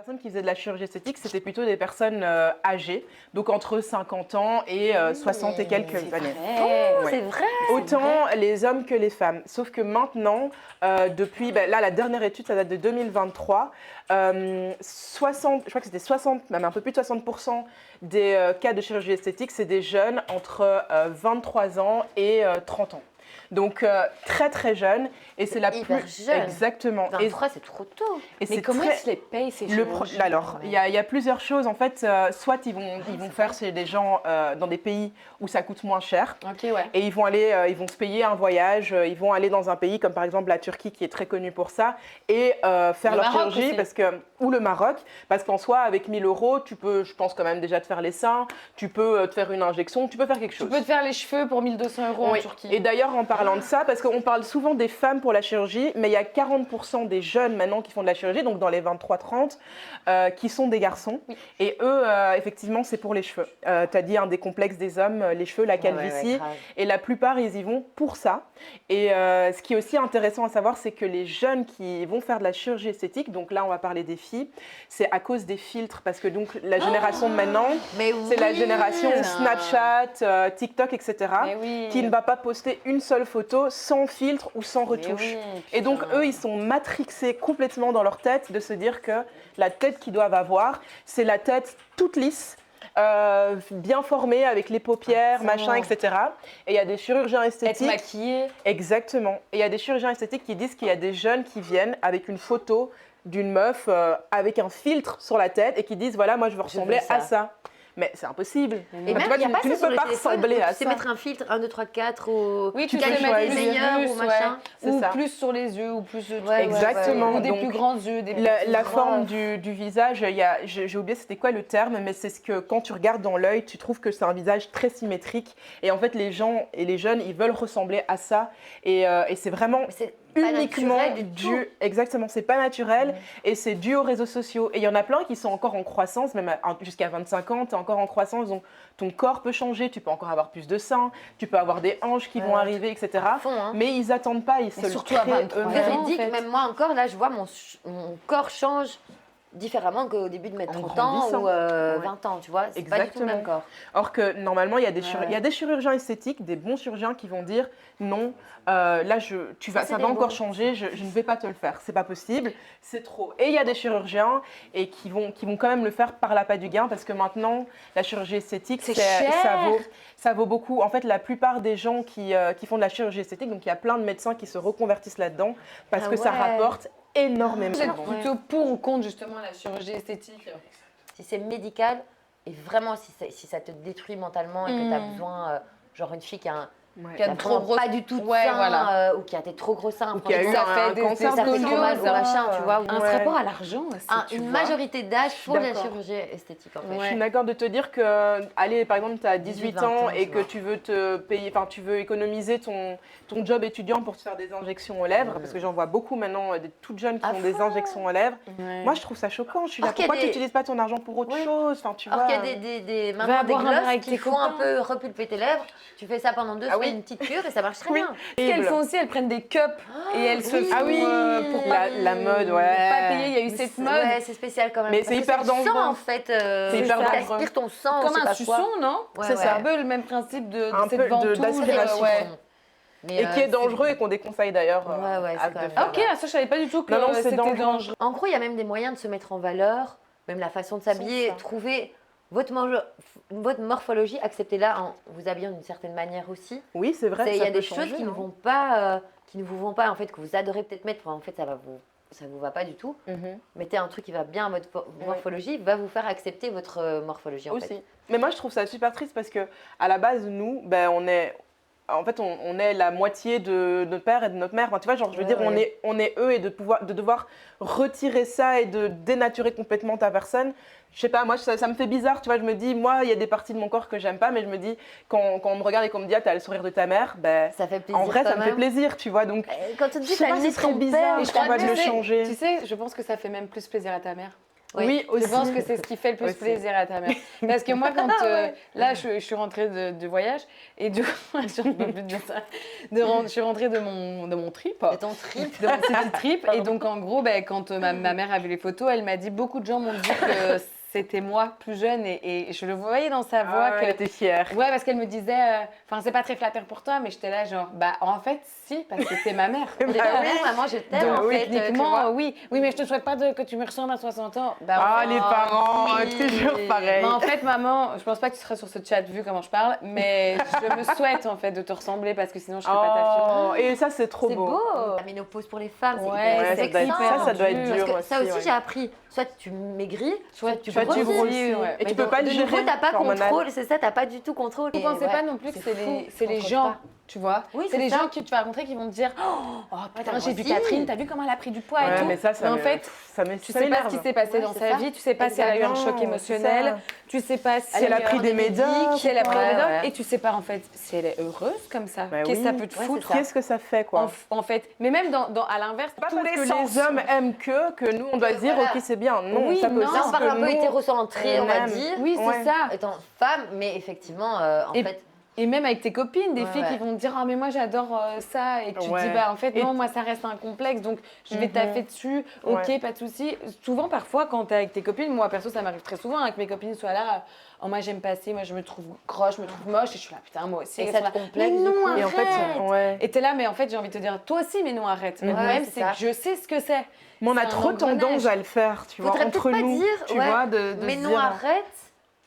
personnes qui faisaient de la chirurgie esthétique, c'était plutôt des personnes âgées, donc entre 50 ans et 60 et quelques années. Ouais. C'est vrai. Autant les hommes que les femmes. Sauf que maintenant, depuis, là, la dernière étude, ça date de 2023, 60, je crois que c'était 60, même un peu plus de 60% des cas de chirurgie esthétique, c'est des jeunes entre 23 ans et 30 ans. Donc très très jeune et c'est la hyper plus jeune. Exactement. 23, c'est trop tôt. Et Mais comment ils se les payent ces chirurgies? Alors, il y a plusieurs choses. En fait, soit ils vont faire chez des gens dans des pays où ça coûte moins cher. Ok, ouais. Et ils vont se payer un voyage. Ils vont aller dans un pays comme par exemple la Turquie qui est très connue pour ça et faire leur Maroc chirurgie aussi. ou le Maroc. Parce qu'en soi, avec 1 000 €, tu peux, je pense quand même déjà te faire les seins. Tu peux te faire une injection. Tu peux faire quelque chose. Tu peux te faire les cheveux pour 1 200 € en Oui. Turquie. Et d'ailleurs, en parlant de ça, parce qu'on parle souvent des femmes pour la chirurgie, mais il y a 40% des jeunes maintenant qui font de la chirurgie, donc dans les 23-30, qui sont des garçons. Oui. Et eux, effectivement, c'est pour les cheveux. Tu as dit un des complexes des hommes, les cheveux, la calvitie. grave. Et la plupart, ils y vont pour ça. Et ce qui est aussi intéressant à savoir, c'est que les jeunes qui vont faire de la chirurgie esthétique, donc là, on va parler des filles, c'est à cause des filtres. Parce que donc, la génération de maintenant, Mais c'est la oui. génération Snapchat, TikTok, etc., Mais oui. qui ne va pas poster une seule photo sans filtre ou sans Mais retouche. oui, Et donc, putain. eux, ils sont matrixés complètement dans leur tête de se dire que la tête qu'ils doivent avoir, c'est la tête toute lisse, bien formée, avec les paupières, machin, etc. Et il y a des chirurgiens Être esthétiques. maquillée. Exactement. Et il y a des chirurgiens esthétiques qui disent qu'il y a des jeunes qui viennent avec une photo d'une meuf avec un filtre sur la tête et qui disent voilà, moi je veux ressembler ça. à ça. Mais c'est impossible. Et Enfin, même, tu vois, il n'y a pas tu ça ne sur peux le pas téléphone ressembler où à tu sais ça. mettre un filtre 1, 2, 3, 4 ou Oui, tu quel sais mettre choix est des yeux meilleur plus, ou machin. C'est ou ça. plus sur les yeux, ou plus de trucs. Ouais, Exactement. Ou des Donc, plus grands yeux, des La petits forme bras. du visage, j'ai oublié c'était quoi le terme, mais c'est ce que quand tu regardes dans l'œil, tu trouves que c'est un visage très symétrique. Et en fait, les gens et les jeunes, ils veulent ressembler à ça. Et c'est vraiment Mais c'est pas uniquement naturel du tout. Exactement, c'est pas naturel et c'est dû aux réseaux sociaux. Et il y en a plein qui sont encore en croissance, même jusqu'à 25 ans, tu es encore en croissance, donc ton corps peut changer, tu peux encore avoir plus de seins, tu peux avoir des hanches qui vont arriver, etc. À fond, hein. Mais ils attendent pas, ils se le surtout à créent 23 eux-mêmes. ans. Véridique, en fait. même moi encore, là, je vois mon corps change différemment qu'au début de mes En 30 ans grandissant. ou 20 ans, tu vois. C'est pas du tout le même corps. Or que normalement, il y a Ouais. il y a des chirurgiens esthétiques, des bons chirurgiens qui vont dire non, là c'est ça des va encore bons. changer, je ne vais pas te le faire, c'est pas possible, c'est trop. Et il y a des chirurgiens et qui vont quand même le faire par l'appât du gain parce que maintenant, la chirurgie esthétique, C'est cher. ça vaut beaucoup. En fait, la plupart des gens qui font de la chirurgie esthétique, donc il y a plein de médecins qui se reconvertissent là-dedans parce Ah que ça ouais. rapporte énormément. Vous êtes plutôt pour ou contre justement la chirurgie esthétique? Si c'est médical et vraiment si ça te détruit mentalement et que tu as besoin, genre une fille qui a Ouais. Qui a qui a trop vraiment gros- pas du tout de Ouais, seins, voilà. ou qui a des trop gros seins, Ou qui a eu Ça un fait des cancer ça fait de trop mal ou ça. machin, tu vois. Un Ouais. rapport à l'argent aussi, tu Une vois. majorité d'âge pour la D'accord. chirurgie esthétique en fait. Je suis d'accord de te dire que, allez, par exemple, tu as 18 18 ans ans, et tu que vois. tu veux te payer, enfin, tu veux économiser ton job étudiant pour te faire des injections aux lèvres, parce que j'en vois beaucoup maintenant, des toutes jeunes qui À font des fond. injections aux lèvres. Ouais. Moi, je trouve ça choquant. Je suis là, Alors qu'il y a pourquoi tu des- n'utilises pas ton argent pour autre Ouais. chose? Enfin, tu vois. Alors qu'il y a des Va mamans, des boire un verre glosses avec qui tes font un copains. peu repulper tes lèvres. Tu fais ça pendant 2 Ah oui. semaines, une petite cure et ça marche très Oui. bien. Ce qu'elles font aussi, elles prennent des cups et elles se oui. font Ah oui, pour la mode, pour ouais. pas payer. Il y a eu cette mode. Ouais, c'est spécial quand même. Mais Parce c'est que hyper le sang, dangereux. en fait. C'est hyper ça dangereux. aspire ton sang, Comme je sais un pas suçon, quoi. non? Ouais, C'est ouais. un peu le même principe de Un cette peu ventouse. d'aspiration. Ouais. Mais, Et qui est dangereux et qu'on déconseille d'ailleurs. Ouais, ouais, c'est de quand même- faire. Ah, ok, ça je savais pas du tout que Non, non, c'est c'était dangereux. dangereux. En gros, il y a même des moyens de se mettre en valeur, même la façon de s'habiller, ça. trouver votre morphologie, acceptez-la en vous habillant d'une certaine manière aussi. Oui, c'est vrai. Il y ça a peut des changer, choses qui ne hein. vont pas, qui ne vous vont pas, en fait, que vous adorez peut-être mettre, en fait, ça vous va pas du tout. Mhm. Mettez un truc qui va bien à votre morphologie, va vous faire accepter votre morphologie, en Aussi. fait. Mais moi, je trouve ça super triste parce que à la base, nous, ben, on est la moitié de notre père et de notre mère. Enfin, tu vois, genre, je veux dire, ouais. on est eux et de devoir retirer ça et de dénaturer complètement ta personne. Je sais pas, moi, ça me fait bizarre, tu vois. Je me dis, moi, il y a des parties de mon corps que j'aime pas, mais je me dis, quand on me regarde et qu'on me dit, ah, t'as le sourire de ta mère, ben, Ça fait plaisir. en vrai, quand ça me fait même. plaisir, tu vois. Donc, Quand on te je dit, sais t'as pas, le ce nez de serait ton bizarre, père, je je crois, crois de le changer. Tu sais, je pense que ça fait même plus plaisir à ta mère. Oui, aussi. Je pense que c'est ce qui fait le plus Aussi. plaisir à ta mère. Parce que moi, quand là, je suis rentrée de voyage et du coup, je ne peux plus dire ça. Je suis rentrée de mon trip. De ton trip. De mon city trip. Et donc, en gros, ben, quand ma mère a vu les photos, elle m'a dit beaucoup de gens m'ont dit que c'était moi plus jeune et je le voyais dans sa voix Elle était fière. Ouais, parce qu'elle me disait, enfin, c'est pas très flatteur pour toi, mais j'étais là, genre, bah, en fait, si, parce que c'est ma mère. Et ta mère, maman, je t'aime Donc, en fait. tu techniquement, vois. oui, mais je te souhaite pas que tu me ressembles à 60 ans. Bah, Ah, enfin, les parents, si. toujours pareil. mais en fait, maman, je pense pas que tu seras sur ce chat vu comment je parle, mais je me souhaite en fait de te ressembler parce que sinon je serais pas ta fille. Et ça, c'est trop C'est beau. beau. La ménopause pour les femmes, c'est Ouais, hyper Ouais, ça doit être, vexant. ça doit être dur. dur Parce que ça aussi, ouais. j'ai appris. Soit tu maigris, soit tu Soit tu grossis. grossis. ouais. Et Mais tu peux pas le de nouveau, gérer. t'as pas hormonal. contrôle, c'est ça, t'as pas du tout contrôle. Vous Et pensez ouais, pas non plus que c'est fou, les contrôle gens, pas. tu vois? Oui, c'est c'est les ça. gens que tu vas rencontrer qui vont te dire oh putain, t'as j'ai vu grossi. Catherine, t'as vu comment elle a pris du poids et Ouais, tout. mais ça en me- fait, ça me- tu ça sais pas ce m'énerve. qui s'est passé Ouais, dans c'est sa ça. vie, tu sais pas si elle a eu un choc Exactement, émotionnel, c'est ça. tu sais pas si Si elle a pris des médocs, si elle a pris Ouais, des médocs, ouais. et tu sais pas en fait si elle est heureuse comme ça. Bah Qu'est-ce que oui. ça peut te Ouais, foutre c'est ça. Qu'est-ce que ça fait, quoi en fait, mais même à l'inverse, Pas tous parce les que sens. les hommes aiment que nous, on doit Que dire, voilà. ok, c'est bien. Non, Oui, ça peut non. aussi Là, parce on parle que un peu nous, hétérocentré, on va aime. dire. Oui, c'est Ouais. ça. Étant femme, mais effectivement, en Et- fait, Et même avec tes copines, des Ouais, filles qui ouais. vont te dire ah mais moi j'adore ça et tu te Ouais. dis bah en fait Et non moi ça reste un complexe donc je vais Mhm. taffer dessus, ok Ouais. pas de souci. Souvent parfois quand t'es avec tes copines, moi perso ça m'arrive très souvent hein, que mes copines soient là, oh moi j'aime pas ci, moi je me trouve grosse, je me trouve moche et je suis là putain moi aussi. et elles ça sont te là, complexe mais du non, coup. Et en fait, arrête. ouais. Et t'es là mais en fait j'ai envie de te dire toi aussi mais non arrête. Le Ouais, problème c'est c'est ça. que je sais ce que c'est. Mais on a C'est un trop engrenage. tendance à le faire, tu vois, Faudrait entre peut-être pas nous. dire, Tu ouais, vois, de mais se non, dire, arrête.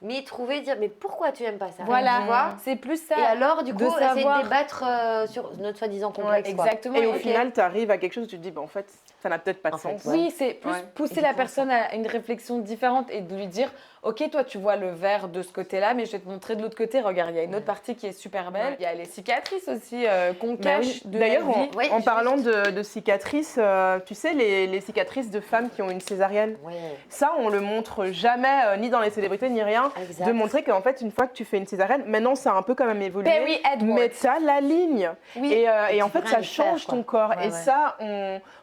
Mais trouver, dire, mais pourquoi tu aimes pas ça Voilà, Tu vois. c'est plus ça. Et alors, du de coup, essayer savoir. de débattre sur notre soi-disant complexe. quoi. Exactement. Et au Ok. final, tu arrives à quelque chose où tu te dis, bah, en fait, ça n'a peut-être pas de En fait, sens. ouais. Oui, c'est plus Ouais. Et pousser du la coup, personne à une réflexion différente et de lui dire ok, toi tu vois le verre de ce côté-là, mais je vais te montrer de l'autre côté. Regarde, il y a une autre partie qui est super belle. Ouais. Il y a les cicatrices aussi qu'on Bah cache oui. de D'ailleurs, la vie. Oui, en juste. parlant de cicatrices, tu sais, les cicatrices de femmes qui ont une césarienne, Ouais, ça, on le montre jamais, ni dans les célébrités, ni rien. exact. De montrer qu'en fait, une fois que tu fais une césarienne, maintenant, ça a un peu quand même évolué. Perry Edwards. Mais t'as la ligne. Oui. Et en tu fait, peux ça rien y faire, change quoi. ton corps. Ouais, et ouais. ça,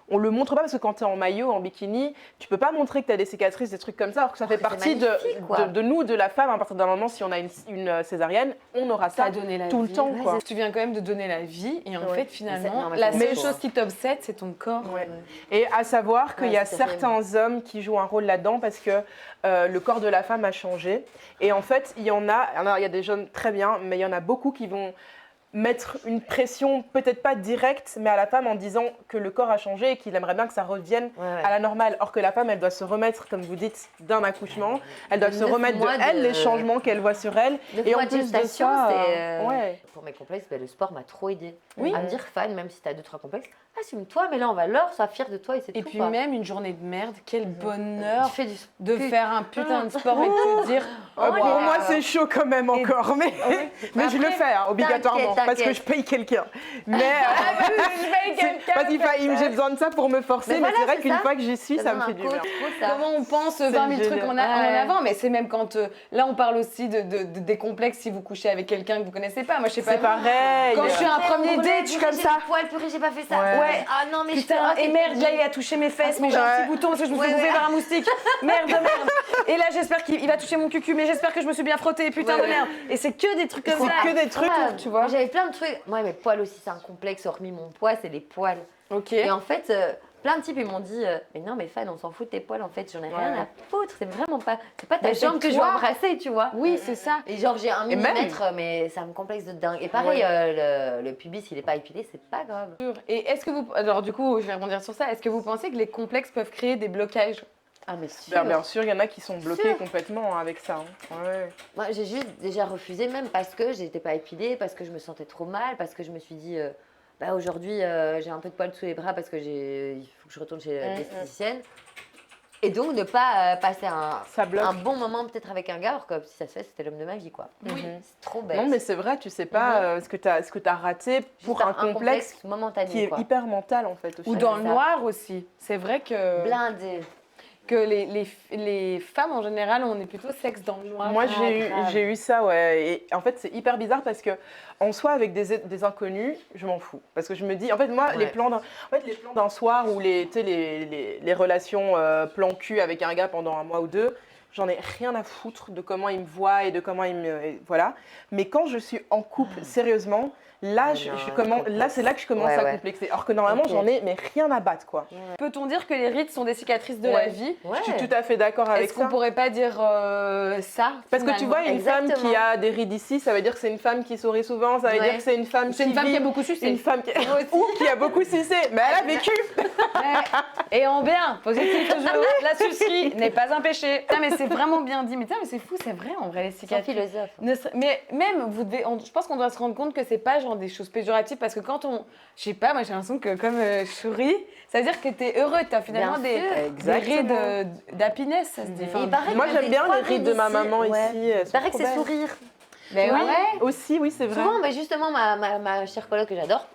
on le montre pas parce que quand tu es en maillot, en bikini, tu peux pas montrer que tu as des cicatrices, des trucs comme ça, alors que ça fait que partie c'est magnifique, quoi. de nous, de la femme. À partir d'un moment, si on a une césarienne, on aura Ça ça a donné la tout vie. le temps. Ouais, Quoi. Tu viens quand même de donner la vie et en Ouais. fait finalement Non, mais la c'est seule chaud, chose hein. qui t'obsède c'est ton corps. Ouais. Et à savoir qu'il Ouais, y a c'est terrible. certains hommes qui jouent un rôle là-dedans parce que le corps de la femme a changé. Et en fait, il y a des jeunes très bien, mais il y en a beaucoup qui vont mettre une pression, peut-être pas directe, mais à la femme en disant que le corps a changé et qu'il aimerait bien que ça revienne Ouais, ouais. à la normale. Or que la femme, elle doit se remettre, comme vous dites, d'un accouchement. Elle doit De se 9 remettre de mois elle, de- les changements qu'elle voit sur elle. 9 Et mois en de plus de gestation, ça, c'est. ouais. Pour mes complexes, le sport m'a trop aidé. Oui. À me dire, fan, même si tu as 2-3 complexes, assume-toi, mais là, on va l'or, sois fière de toi et c'est Et tout. puis quoi. même une journée de merde, quel Tu bonheur fais du de faire un putain de sport et de te dire Pour là. moi, c'est chaud quand même encore, mais, mais je le fais hein, obligatoirement parce que t'inquiète. je paye quelqu'un. Mais j'ai besoin de ça pour me forcer, Mais mais voilà, c'est vrai c'est qu'une ça. fois que j'y suis, T'as ça me besoin fait d'un du bien. coach pour ça. comment on pense 20 000 trucs en Ouais. avant, mais c'est même quand là on parle aussi des complexes si vous couchez avec quelqu'un que vous connaissez pas. Moi je sais pas. C'est pareil. Quand je suis un premier date, je suis comme ça. Purée, j'ai pas fait ça. Ouais. Ah non, mais Putain, et merde, là il a touché mes fesses, mais j'ai un Ouais. petit bouton parce que je me suis Ouais, bouffée ouais. par un moustique. Merde, merde. Et là j'espère qu'il va toucher mon cucu, mais j'espère que je me suis bien frottée, putain Ouais, de merde. Et c'est que des trucs comme C'est ça. que des trucs, Ah, tu vois. moi, j'avais plein de trucs. Moi, mes poils aussi, c'est un complexe, hormis mon poids, c'est les poils. Ok. Et en fait, plein de types, ils m'ont dit mais non, mais Fan, on s'en fout de tes poils, en fait, j'en ai rien Ouais. à foutre. C'est vraiment pas. C'est pas ta Mais c'est jambe que je vais toi. embrasser, tu vois. Oui, c'est ça. Et genre, j'ai un Et même- millimètre, mais ça me complexe de dingue. Et pareil, le pubis, il est pas épilé, c'est pas grave. Et est-ce que vous. Alors, du coup, je vais rebondir sur ça. Est-ce que vous pensez que les complexes peuvent créer des blocages? Ah, mais sûr. Bien sûr, il y en a qui sont bloqués Sûr. complètement avec ça. hein. Ouais. Moi, j'ai juste déjà refusé, même parce que j'étais pas épilée, parce que je me sentais trop mal, parce que je me suis dit, bah aujourd'hui, j'ai un peu de poils sous les bras parce que il faut que je retourne chez l'esthéticienne. Et donc, ne pas passer Ça bloque. un bon moment peut-être avec un gars, alors que si ça se fait, c'était l'homme de ma vie, quoi. Oui. C'est trop bête. Non, mais c'est vrai, tu sais pas ce que tu as raté pour Juste un complexe momentané, qui est quoi. hyper mental en fait. Aussi. Ou dans le ça. noir aussi. C'est vrai que. Blindé. que les femmes en général, on est plutôt sexe dans le noir. Moi, grave. j'ai eu ça, ouais. Et en fait, c'est hyper bizarre parce que, en soi, avec des inconnus, je m'en fous. Parce que je me dis, en fait, moi, Ouais. les plans d'un soir ou tu sais, les relations plan cul avec un gars pendant 1 mois ou 2, j'en ai rien à foutre de comment il me voit et de comment il me. Voilà. Mais quand je suis en couple, sérieusement, là, Ouais, je non, commence, là c'est là que je commence Ouais, à ouais. complexer. Alors que normalement, Ok. j'en ai mais rien à battre, quoi. Peut-on dire que les rides sont des cicatrices de Ouais. la vie? Ouais. Je suis tout à fait d'accord avec Est-ce qu'on ça. pourrait pas dire ça? Parce que tu finalement vois, une femme qui Exactement. a des rides ici, ça veut dire que c'est une femme qui sourit souvent, ça veut Ouais. dire que c'est une femme C'est une femme vit, qui a beaucoup sucé. une femme qui Moi aussi. ou qui a beaucoup sucé, mais elle a vécu. Ouais. Et en bien, positif toujours. La sucerie n'est pas un péché. Putain, mais c'est vraiment bien dit. Mais tiens, mais c'est fou, c'est vrai en vrai les C'est un cicatrices. philosophe. Mais même, je pense qu'on doit se rendre compte que c'est pas genre des choses péjoratives parce que quand on. Je sais pas, moi j'ai l'impression que comme je souris, ça veut dire que t'es heureux, t'as finalement Bien des, sûr. des Exactement. rides d'happiness, ça se dit. Et Enfin, il paraît Moi, qu'il y a j'aime des bien trois les rides de ma rides maman ici, ouais. ici. elles Il sont paraît que trop c'est belles. sourire. mais Oui, ouais. aussi, oui, c'est vrai. Souvent, mais justement, ma chère coloc que j'adore,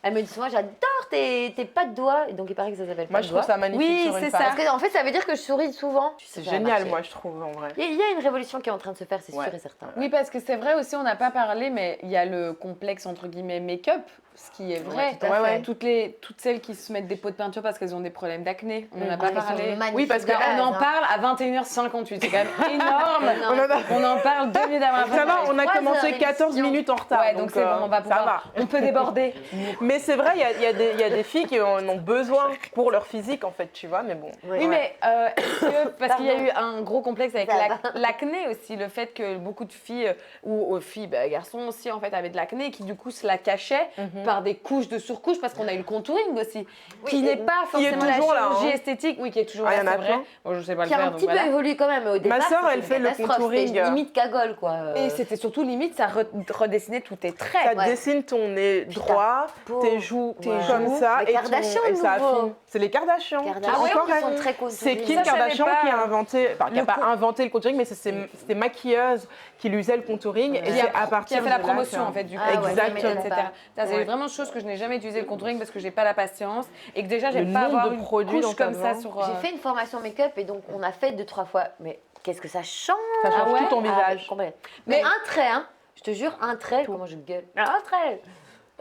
elle me dit souvent j'adore tes pas de doigts. Et donc il paraît que ça s'appelle Moi, pas je de trouve doigts. ça magnifique Oui, sur une c'est femme. ça. Parce que en fait, ça veut dire que je souris souvent. C'est Ça va génial, marcher. moi, je trouve, en vrai. Il y a une révolution qui est en train de se faire, c'est Ouais. sûr et certain. Oui, parce que c'est vrai aussi, on n'a pas parlé, mais il y a le complexe entre guillemets make-up, ce qui est vrai. Ouais, tout à fait. Toutes celles qui se mettent des pots de peinture parce qu'elles ont des problèmes d'acné, on n'en a Mm. pas Elles sont parlé. magnifiques Oui, parce que de On en base, hein. parle à 21h58, c'est quand même énorme. Non, On en a- On en parle 2 minutes avant. Ça va, on a 3 commencé heures 14 d'émission. minutes en retard. Ouais, donc c'est bon, on va ça pouvoir. va. On peut déborder. Mais c'est vrai, il y a des filles qui en ont besoin pour leur physique, en fait, tu vois, mais bon. Ouais. Oui, mais est-ce que, parce qu'il y a eu un gros complexe avec Ça va. l'acné aussi, le fait que beaucoup de filles, ou filles, garçons aussi, en fait, avaient de l'acné et qui, du coup, se la cachaient par des couches de surcouches, parce qu'on a eu le contouring aussi, qui n'est pas qui est forcément la toujours là, chirurgie hein. esthétique, oui, qui est toujours Ah, là, y en a c'est vrai. plein. Bon, je sais pas le Qui a faire, un donc petit peu voilà. évolué quand même au départ. sœur, c'était elle une fait le catastrophe, contouring. c'était limite cagole, quoi. Et c'était surtout limite, ça redessinait tous tes traits. Ça Ouais. dessine ton nez droit, peau. tes joues Ouais. comme ça, Les et, Kardashians, et ça nouveau. affine. C'est les Kardashians. Kardashians, Ah ouais, Encore qui elles. sont très C'est contourées. Kim Ça, je savais Kardashian pas. qui a inventé, enfin, qui n'a Le pas inventé le contouring, mais c'était maquilleuse qui lui faisait le contouring. Et Qui c'est a, à qui partir a fait la de là promotion que- en fait du Ah ouais, contouring, ça m'étonne etc. pas. C'est Ouais. vraiment une chose que je n'ai jamais utilisé le contouring parce que j'ai pas la patience et que déjà Le j'aime pas nombre avoir de une produits couche dans ta comme ça main. sur. J'ai fait une formation make-up et donc on a fait 2-3 fois. Mais qu'est-ce que ça change? Ça change Ah ouais tout ton visage. Complètement. Mais- Mais un trait, hein, je te jure, un trait, comment je gueule. Un trait.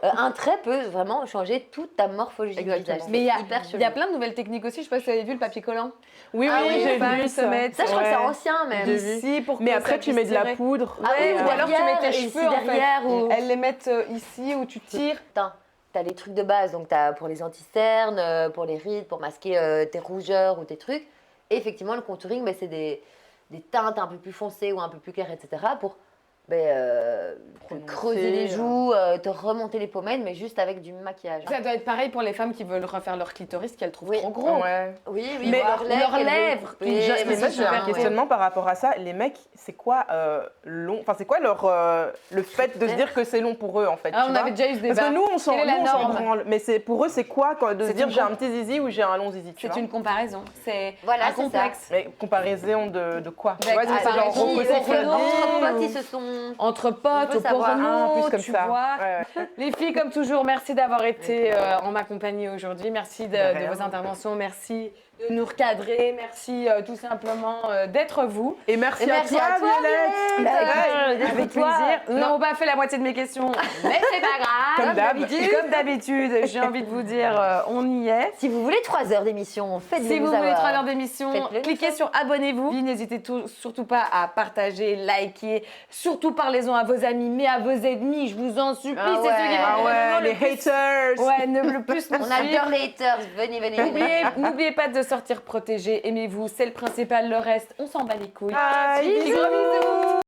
Un trait peut vraiment changer toute ta morphologie du Exactement. visage. Mais C'est hyper il chelou. y a plein de nouvelles techniques aussi. Je sais pas si vous avez vu le papier collant. Oui, Ah oui, oui, j'ai les femmes vu se ça. mettent- Ça, je crois que c'est Ouais. ancien même. J'ai vu. Ici pour Mais que après, ça tu mets de la puisse tirer. poudre. Ah oui, Ouais, ou alors tu mets tes derrière, et cheveux ici en fait. derrière, ou- Elles les mettent ici où tu tires. Putain, t'as les trucs de base, donc t'as pour les anti-cernes, pour les rides, pour masquer tes rougeurs ou tes trucs. Et effectivement, le contouring, ben, c'est des teintes un peu plus foncées ou un peu plus claires, etc. pour te Prononcer, creuser les joues, te remonter les pommettes, mais juste avec du maquillage. Ça doit être pareil pour les femmes qui veulent refaire leur clitoris qu'elles trouvent Oui. trop gros. Ouais. Oui, oui, Mais leurs lèvres, leurs qu'elles veulent lèvres, couper, puis Mais moi, j'ai un super, questionnement par rapport à ça. Les mecs, c'est quoi long Enfin, c'est quoi leur le fait de se dire que c'est long pour eux en fait Ah, tu on vois avait déjà eu ce débat. Parce que nous, on s'en Quelle est la nous, on s'en norme branle. Mais c'est pour eux, c'est quoi quand, de se C'est dire une j'ai com- un petit zizi ou j'ai un long zizi tu C'est vois une comparaison. C'est Voilà, un c'est ça. complexe. Mais comparaison de quoi Tu Avec vois, est-ce que c'est genre comparaison, Rocco oui, Siffredi entre potes, ou- ils se sont... Entre On potes, veut au savoir, porno, Ah, plus comme tu ça. vois. Ouais, ouais. Les filles, comme toujours, merci d'avoir été en ma compagnie aujourd'hui. Merci de rien. vos interventions. Merci de nous recadrer. Merci tout simplement d'être vous. Et merci, Et merci à toi, Violette. Violette. Ouais. Avec plaisir. Nous n'avons pas fait la moitié de mes questions, mais c'est pas grave. Comme d'hab. Comme d'habitude, j'ai envie de vous dire, on y est. Si vous voulez 3 heures d'émission, faites-le Si nous vous voulez avoir. 3 heures d'émission, Faites-le, cliquez ça. sur abonnez-vous. N'hésitez surtout pas à partager, liker. Surtout parlez-en à vos amis, mais à vos ennemis, je vous en supplie. Ah c'est ceux qui ouais. vont Ah probablement ouais, les le plus- haters. Ouais, le plus nous On suivre. adore les haters, venez, venez, venez. N'oubliez pas de sortir protégé. Aimez-vous, c'est le principal. Le reste, on s'en bat les couilles. Bye, Bisous, bisous. bisous.